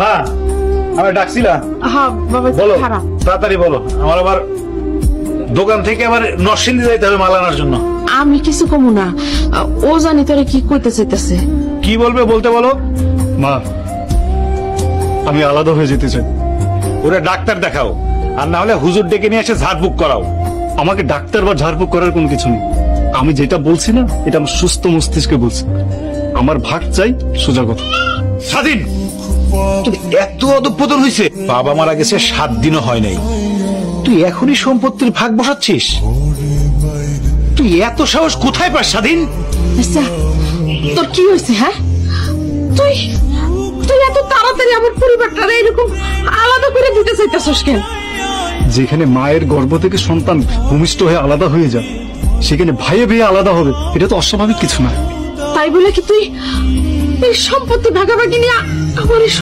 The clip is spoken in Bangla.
মা আমি ডাকছিলাম। হ্যাঁ বাবা বলো খারাপ। তাড়াতাড়ি বলো, আমার আবার দোকান থেকে আবার নরসিংদী যাইতে হবে মাল আনার জন্য। আমি কিছু কমু না, ও জানি তোরে কি করতে চাইতেছে। কি বলবে বলতে বলো। মা আমি আলাদা হয়ে যেতে চাই। ওরা ডাক্তার দেখাও, আর না হলে হুজুর ডেকে নিয়ে এসে ঝাড়ফুঁক করাও। আমাকে ডাক্তার বা ঝাড়ফুঁক করার কোনো কিছু নেই। আমি যেটা বলছি না, এটা আমার সুস্থ মস্তিষ্কে বলছি। আমার ভাগ চাই, সোজা কথা। স্বাধীন তুই এত অধঃপতন হয়েছে, বাবা মারা গেছে 7 দিনও হয় নাই, তুই এখনই সম্পত্তির ভাগ বসাচ্ছিস? তুই এত সাহস কোথায় পাস স্বাধীন? আচ্ছা তোর কি হয়েছে? হ্যাঁ তুই তুই এত তাড়াতাড়ি আমার পরিবারটা এরকম আলাদা করে দিতে চাইতেছস কেন? যেখানে মায়ের গর্ভ থেকে সন্তান ভূমিষ্ঠ হয়ে আলাদা হয়ে যায়, সেখানে ভাইয়ে ভাইয়ে আলাদা হবে, এটা তো অস্বাভাবিক কিছু না। তাই বলে কি তুই এই সম্পত্তি ভাগাভাগি নিয়ে